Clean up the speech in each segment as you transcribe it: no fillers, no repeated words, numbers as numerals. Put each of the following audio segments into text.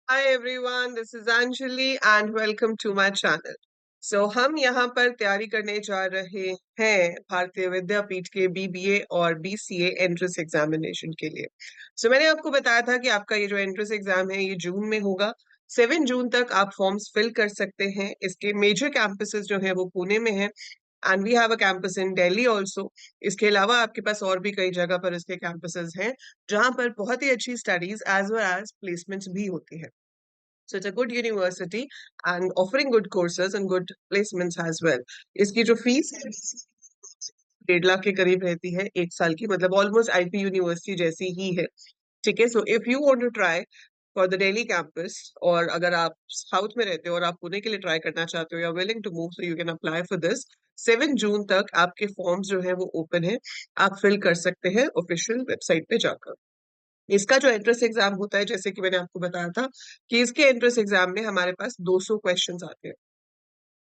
Hi everyone, this is Anjali and welcome to my channel. हम यहाँ पर तैयारी करने जा रहे हैं भारतीय विद्यापीठ के बीबीए और बीसीए एंट्रेंस एग्जामिनेशन के लिए। मैंने आपको बताया था कि आपका ये जो एंट्रेंस एग्जाम है ये जून में होगा। 7 जून तक आप फॉर्म्स फिल कर सकते हैं। इसके मेजर कैंपसेस जो है वो पुणे में है and we have a campus in Delhi also. इसके अलावा आपके पास और भी कई जगह पर इसके कैंपसेस हैं जहां पर बहुत ही अच्छी studies as well as placements भी होती है। So it's a good university and offering good courses and good placements as well. इसकी जो फीस है 1.5 लाख के करीब रहती है 1 साल की, मतलब ऑलमोस्ट आईपी यूनिवर्सिटी जैसी ही है। ठीक है, so if you want to try for the Delhi campus, और अगर आप साउथ में रहते हो और आप पुणे के लिए ट्राई करना चाहते हो, you are willing to move, so you can apply for this. 7 जून तक आपके फॉर्म्स जो है वो ओपन है, आप फिल कर सकते हैं ऑफिशियल वेबसाइट पे जाकर। इसका जो एंट्रेंस एग्जाम होता है, जैसे कि मैंने आपको बताया था कि इसके एंट्रेंस एग्जाम में हमारे पास 200 क्वेश्चंस आते हैं।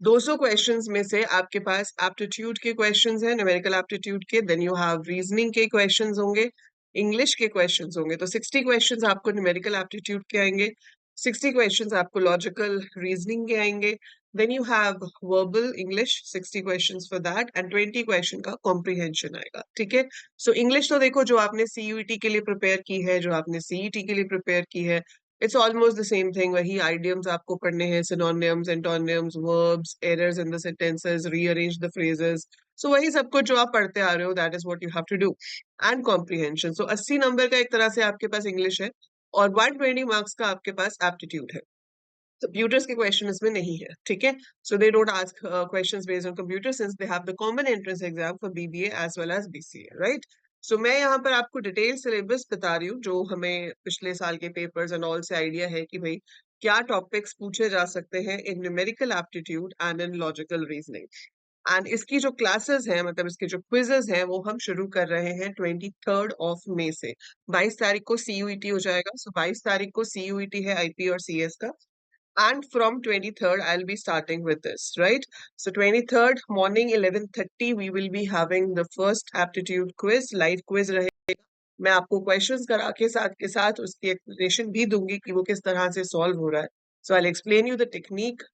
200 क्वेश्चंस में से आपके पास एप्टीट्यूड के क्वेश्चंस हैं, न्यूमेरिकल एप्टीट्यूड के, देन यू हैव रीजनिंग के क्वेश्चंस होंगे, इंग्लिश के क्वेश्चंस होंगे। तो 60 क्वेश्चंस आपको न्यूमेरिकल एप्टीट्यूड के आएंगे, 60 क्वेश्चंस आपको लॉजिकल रीजनिंग के आएंगे, then you have verbal English 60 questions for that and 20 question का कॉम्प्रिहेंशन आएगा। ठीक है, सो इंग्लिश तो देखो, जो आपने सीयूईटी के लिए प्रिपेयर की है, जो आपने सीईटी के लिए प्रिपेयर की है, it's almost the same thing. वही आइडियम्स आपको पढ़ने हैं, synonyms, antonyms, verbs, errors in the sentences, rearrange the phrases. So वही सब कुछ जो आप पढ़ते आ रहे हो, that is what you have to do. And comprehension, so 80 number का एक तरह से आपके पास इंग्लिश है और 120 मार्क्स का आपके पास एप्टीट्यूड है। कंप्यूटर्स के क्वेश्चन इसमें नहीं है। ठीक है, so they don't ask questions based on computer since they have the common entrance exam for BBA as well as BCA, right. So मैं यहाँ पर आपको डिटेल सिलेबस बता रही हूँ, जो हमें पिछले साल के पेपर्स एंड ऑल से आइडिया है कि भाई क्या टॉपिक्स पूछे जा सकते हैं इन numerical aptitude and in logical reasoning. And इसकी जो क्लासेस हैं, मतलब इसके जो क्विजेस हैं, वो हम शुरू कर रहे हैं 23 मई से। 22 तारीख को सीयूईटी हो जाएगा। सो 22 तारीख को सीयूईटी है आईपी और सीएस का, and from 23rd I'll be starting with this, right? So 23rd morning 11:30 we will be having the first aptitude quiz, live quiz रहेगा। मैं आपको क्वेश्चंस करा के साथ उसकी एक्सप्लेनेशन भी दूंगी कि वो किस तरह से सॉल्व हो रहा है। So I'll explain you the technique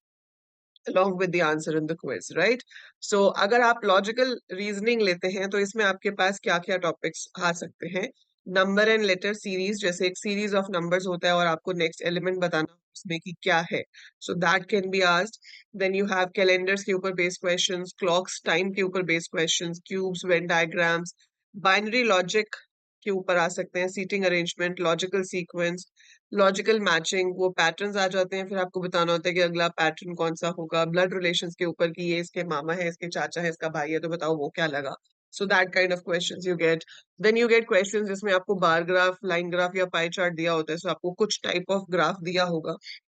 along with the answer in the quiz, right? So अगर आप लॉजिकल रीजनिंग लेते हैं तो इसमें आपके पास क्या क्या टॉपिक्स आ सकते हैं। नंबर एंड लेटर सीरीज, जैसे एक सीरीज ऑफ नंबर्स होता है और आपको नेक्स्ट एलिमेंट बताना उसमें कि क्या है, so that can be asked. Then you have calendars के ऊपर बेस्ड क्वेश्चंस, क्लॉक्स टाइम के ऊपर based questions, cubes, Venn diagrams, binary logic के ऊपर आ सकते हैं, seating arrangement, logical sequence, logical matching, वो पैटर्न्स आ जाते हैं। फिर आपको बताना होता है कि अगला पैटर्न कौन सा होगा। ब्लड रिलेशंस के ऊपर कि ये इसके मामा है, इसके चाचा है, इसका भाई है, तो बताओ वो क्या लगा। So that kind of questions you get. Then you get questions जिसमें आपको बार ग्राफ, लाइन ग्राफ या पाई चार्ट दिया होता है। सो आपको कुछ टाइप ऑफ ग्राफ दिया होगा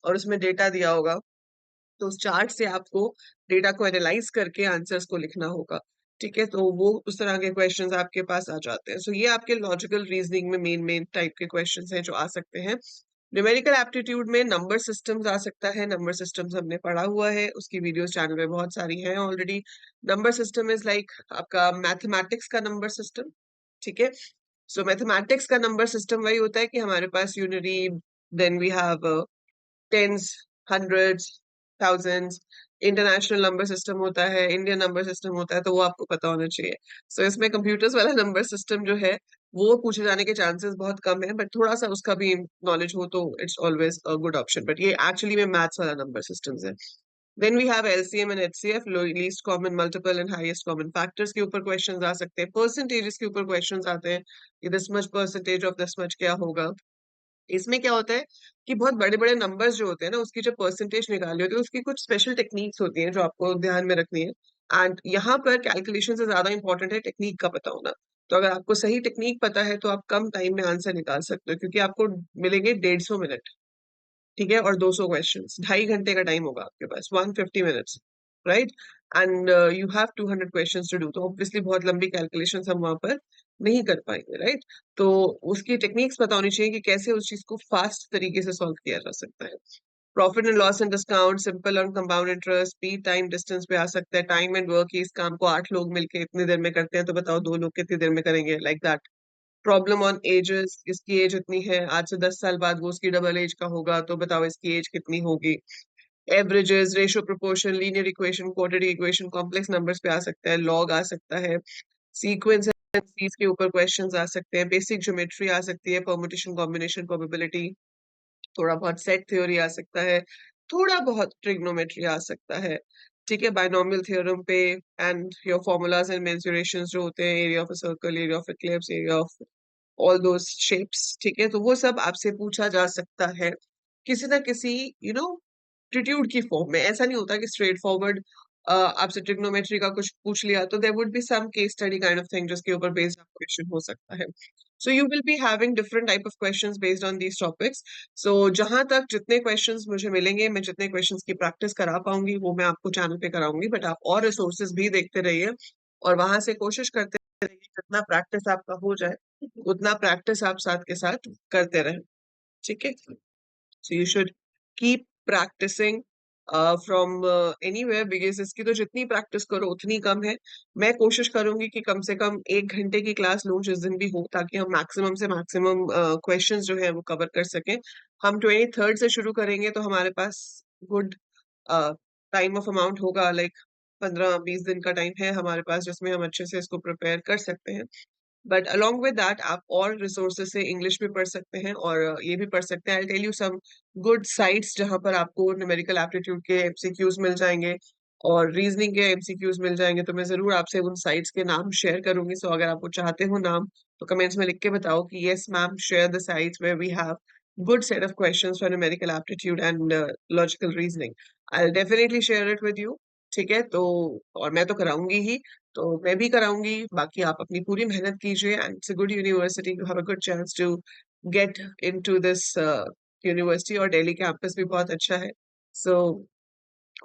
और उसमें डेटा दिया होगा, तो उस चार्ट से आपको डेटा को एनालाइज करके आंसर्स को लिखना होगा। ठीक है, तो वो उस तरह के क्वेश्चंस आपके पास आ जाते हैं। सो ये आपके लॉजिकल रीजनिंग में मेन मेन टाइप के क्वेश्चंस हैं जो आ सकते हैं। न्यूमेरिकल एप्टीट्यूड में नंबर सिस्टम्स आ सकता है। नंबर सिस्टम्स हमने पढ़ा हुआ है, उसकी वीडियोस चैनल में बहुत सारी हैं already. Number system is like आपका मैथमेटिक्स का नंबर सिस्टम। ठीक है, सो मैथमेटिक्स का नंबर सिस्टम वही होता है कि हमारे पास unary, then we have tens, hundreds, thousands. International number system होता है, इंडियन नंबर सिस्टम होता है, तो वो आपको पता होना चाहिए। इसमें कंप्यूटर्स वाला नंबर सिस्टम जो है वो पूछे जाने के चांसेस बहुत कम है, बट थोड़ा सा उसका भी नॉलेज हो तो it's always a good option. But ये एक्चुअली में मैथ्स वाला नंबर सिस्टम्स है। Then we have LCM and HCF, least common multiple and highest common factors के ऊपर क्वेश्चंस आ सकते हैं। परसेंटेजेस के ऊपर क्वेश्चंस आते हैं कि this much percentage of this much क्या होगा। इसमें क्या होता है कि बहुत बड़े-बड़े नंबर्स जो होते हैं ना, उसकी जो परसेंटेज निकालनी होती है, उसकी कुछ स्पेशल टेक्निक्स होती हैं जो आपको ध्यान में रखनी है। एंड यहाँ पर कैलकुलेशन से ज्यादा इंपॉर्टेंट है टेक्निक का पता होना। तो अगर आपको सही टेक्निक पता है तो आप कम टाइम में आंसर निकाल सकते हो, क्योंकि आपको मिलेंगे 150 मिनट। ठीक है, और 200 क्वेश्चंस, 2.5 घंटे का टाइम होगा आपके पास, 150 minutes, right. And you have 200 questions to do, तो ऑब्वियसली बहुत लंबी कैलकुलेशंस हम वहां पर नहीं कर पाएंगे, राइट। तो उसकी टेक्निक्स पता होनी चाहिए कि कैसे उस चीज को फास्ट तरीके से सॉल्व किया जा सकता है। Profit and loss and discount, simple और compound interest, speed, time, distance पे आ सकता है। टाइम एंड वर्क, इस काम को 8 लोग मिलके इतनी देर में करते हैं, तो बताओ 2 लोग कितनी देर में करेंगे, like that. Problem on edges, इसकी एज इतनी है, आज से 10 साल बाद वो उसकी डबल एज का होगा, तो बताओ इसकी एज कितनी होगी। Averages, ratio, proportion, linear equation, quadratic equation, complex numbers पे आ सकता है, लॉग आ सकता है, सीक्वेंस एनालिसिस के ऊपर क्वेश्चंस आ सकते हैं, बेसिक ज्योमेट्री आ सकती है, परमुटेशन, कॉम्बिनेशन, प्रोबेबिलिटी, थोड़ा बहुत सेट थ्योरी आ सकता है, थोड़ा बहुत ट्रिग्नोमेट्री आ सकता है। ठीक है, बायनोमियल थ्योरम पे एंड योर फॉर्मूलाज एंड मेंसुरेशंस जो होते हैं, area of a circle, area of Eclipse, area of all those shapes, ठीक है, तो वो सब आपसे पूछा जा सकता है किसी ना किसी एप्टीट्यूड की फॉर्म में। ऐसा नहीं होता कि स्ट्रेट फॉरवर्ड आपसे ट्रिग्नोमेट्री का कुछ पूछ लिया, तो there would be some case study kind of thing जिसके ऊपर बेस्ड क्वेश्चन हो सकता है। So you will be having different type of questions based on these topics. So जहां तक जितने क्वेश्चंस मुझे मिलेंगे, मैं जितने क्वेश्चंस की प्रैक्टिस करा पाऊंगी वो मैं आपको चैनल पे कराऊंगी, बट आप और रिसोर्सेज भी देखते रहिए और वहां से कोशिश करते रहिए जितना प्रैक्टिस आपका हो जाए उतना प्रैक्टिस आप साथ के साथ करते रहें। ठीक है, so you should keep practicing from anywhere, because इसकी तो जितनी प्रैक्टिस करो उतनी कम है। मैं कोशिश करूंगी कि कम से कम 1 घंटे की क्लास लूं जिस दिन भी हो, ताकि हम मैक्सिमम से मैक्सिमम क्वेश्चंस जो है वो कवर कर सकें। हम 23rd से शुरू करेंगे तो हमारे पास गुड टाइम ऑफ अमाउंट होगा, लाइक 15-20 दिन का टाइम है हमारे पास जिसमें हम अच्छे से इसको प्रिपेयर कर सकते हैं। बट अलॉन्ग विद दैट आप और रिसोर्सेज से इंग्लिश भी पढ़ सकते हैं और ये भी पढ़ सकते हैं। I tell you some good sites जहां पर आपको न्यूमेरिकल एप्टीट्यूड के एमसीक्यूज मिल जाएंगे और रीजनिंग के एमसीक्यूज मिल जाएंगे, तो मैं जरूर आपसे उन साइट्स के नाम शेयर करूंगी। सो अगर आप वो चाहते हो नाम, तो कमेंट्स में लिख के बताओ कि yes ma'am, share the sites where we have good set of questions for numerical aptitude and logical reasoning. I'll definitely share it with you. ठीक है, तो और मैं तो कराऊंगी ही, तो मैं भी कराऊंगी, बाकी आप अपनी पूरी मेहनत कीजिए and it's a good university, you have a good chance to get into this university, और दिल्ली कैंपस भी बहुत अच्छा है। सो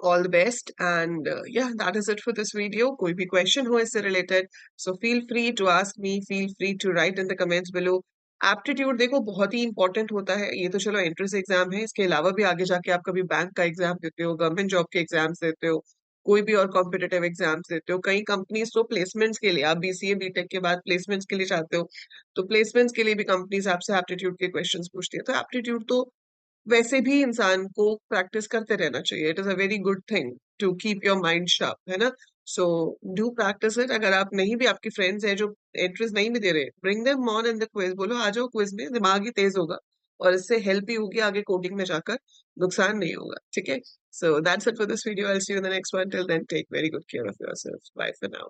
all the best, and yeah, that is it for this video. कोई भी question हो इससे related, so feel free to ask me, feel free to write in the comments below. Aptitude देखो बहुत ही इंपॉर्टेंट होता है, ये तो चलो एंट्रेंस एग्जाम है, इसके अलावा भी आगे जाके आप कभी बैंक का एग्जाम देते हो, गवर्नमेंट जॉब के एग्जाम्स देते हो, कोई भी और कॉम्पिटेटिव एग्जाम्स देते हो, कई कंपनीज तो प्लेसमेंट्स के लिए, आप बीसीए बीटेक के बाद प्लेसमेंट्स के लिए चाहते हो, तो प्लेसमेंट्स के लिए भी कंपनीज आपसे एप्टीट्यूड के क्वेश्चंस पूछती है। तो एप्टीट्यूड तो वैसे भी इंसान को प्रैक्टिस करते रहना चाहिए, it is a very good thing to keep your mind sharp, है ना। So do practice it. अगर आप नहीं भी, आपकी फ्रेंड्स हैं जो इंटरेस्ट नहीं भी दे रहे, bring them on in the quiz, बोलो आ जाओ क्विज में, दिमाग ही तेज होगा और इससे हेल्प ही होगी आगे कोडिंग में जाकर, नुकसान नहीं होगा। ठीक है, so that's it for this video, I will see you in the next one, till then take very good care of yourself, bye for now.